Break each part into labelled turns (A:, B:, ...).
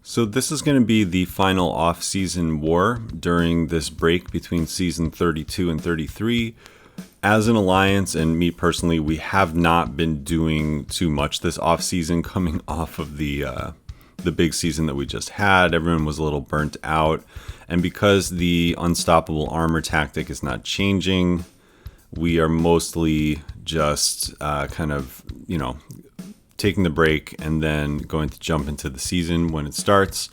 A: So this is going to be the final off-season war during this break between season 32 and 33. As an alliance, and me personally, we have not been doing too much this off-season, coming off of the big season that we just had. Everyone was a little burnt out, and because the unstoppable armor tactic is not changing, we are mostly just taking the break and then going to jump into the season when it starts.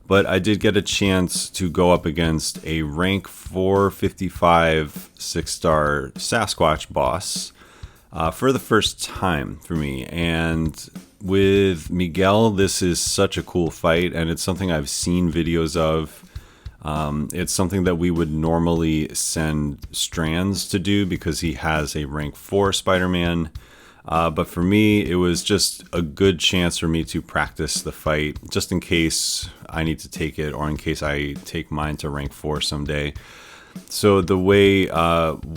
A: But I did get a chance to go up against a rank 455 6-star Sasquatch boss for the first time for me. And with Miguel, this is such a cool fight, and it's something I've seen videos of. It's something that we would normally send Strands to do because he has a rank 4 Spider-Man. But for me, it was just a good chance for me to practice the fight, just in case I need to take it, or in case I take mine to rank 4 someday. So the way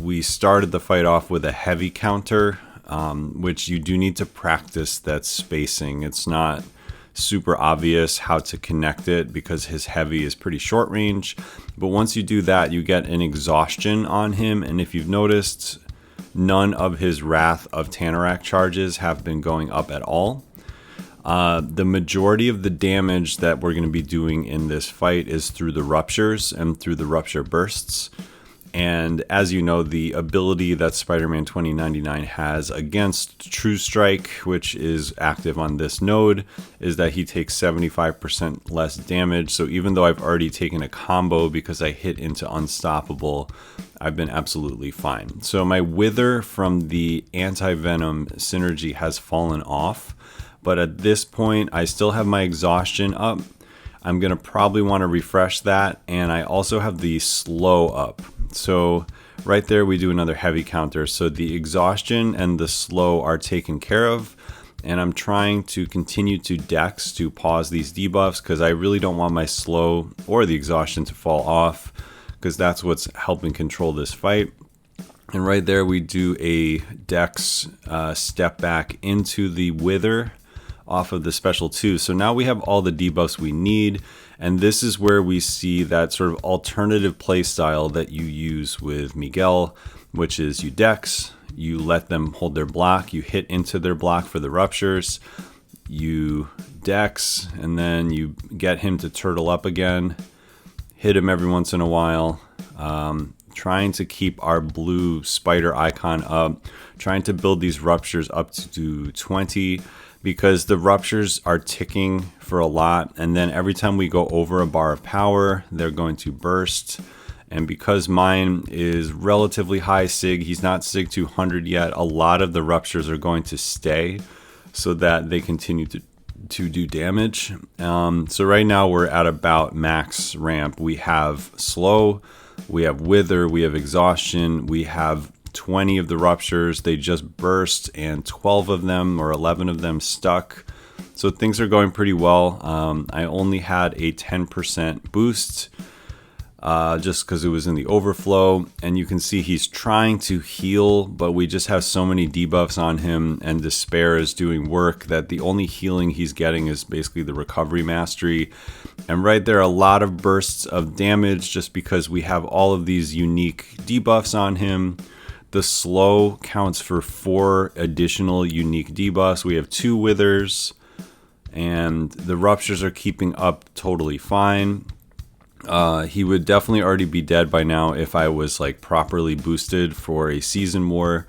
A: we started the fight off with a heavy counter, which you do need to practice that spacing. It's not super obvious how to connect it because his heavy is pretty short range. But once you do that, you get an exhaustion on him. And if you've noticed, none of his Wrath of Tanorak charges have been going up at all. The majority of the damage that we're going to be doing in this fight is through the ruptures and through the rupture bursts. And as you know, the ability that Spider-Man 2099 has against True Strike, which is active on this node, is that he takes 75% less damage. So even though I've already taken a combo because I hit into Unstoppable, I've been absolutely fine. So my Wither from the Anti-Venom synergy has fallen off. But at this point, I still have my Exhaustion up. I'm going to probably want to refresh that. And I also have the Slow up. So right there, we do another heavy counter. So the Exhaustion and the Slow are taken care of. And I'm trying to continue to Dex to pause these debuffs because I really don't want my Slow or the Exhaustion to fall off, because that's what's helping control this fight. And right there, we do a Dex step back into the Wither off of the special 2. So now we have all the debuffs we need, and this is where we see that sort of alternative play style that you use with Miguel, which is you Dex, you let them hold their block, you hit into their block for the ruptures, you Dex, and then you get him to turtle up again, hit him every once in a while, trying to keep our blue spider icon up, trying to build these ruptures up to 20, because the ruptures are ticking for a lot, and then every time we go over a bar of power, they're going to burst. And because mine is relatively high sig, he's not sig 200 yet, a lot of the ruptures are going to stay so that they continue to do damage. So right now we're at about max ramp. We have Slow, we have Wither, we have Exhaustion, we have 20 of the ruptures. They just burst, and 12 of them or 11 of them stuck. So things are going pretty well. I only had a 10% boost just because it was in the overflow, and you can see he's trying to heal, but we just have so many debuffs on him, and Despair is doing work that the only healing he's getting is basically the Recovery Mastery. And right there, a lot of bursts of damage just because we have all of these unique debuffs on him. The Slow counts for 4 additional unique debuffs. We have 2 Withers, and the ruptures are keeping up totally fine. He would definitely already be dead by now if I was like properly boosted for a season war.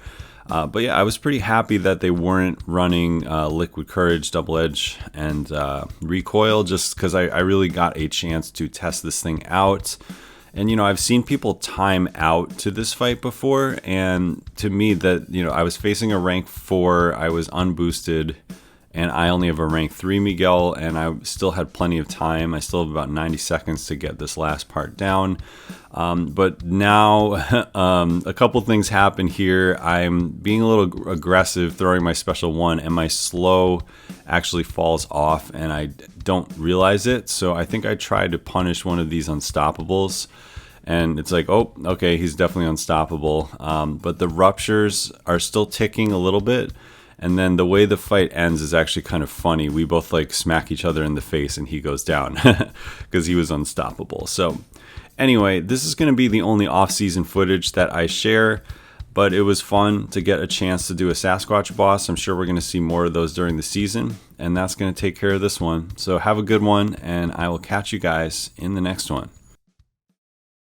A: But yeah, I was pretty happy that they weren't running Liquid Courage, Double Edge, and Recoil, just because I really got a chance to test this thing out. And, you know, I've seen people time out to this fight before, and to me that, you know, I was facing a rank 4, I was unboosted, and I only have a rank 3 Miguel, and I still had plenty of time. I still have about 90 seconds to get this last part down. But now a couple things happen here. I'm being a little aggressive throwing my special 1, and my Slow actually falls off, and I don't realize it. So I think I tried to punish one of these Unstoppables, and it's like, oh, okay, he's definitely unstoppable. But the ruptures are still ticking a little bit. And then the way the fight ends is actually kind of funny. We both like smack each other in the face and he goes down because he was unstoppable. So anyway, this is going to be the only off-season footage that I share, but it was fun to get a chance to do a Sasquatch boss. I'm sure we're going to see more of those during the season, and that's going to take care of this one. So have a good one, and I will catch you guys in the next one.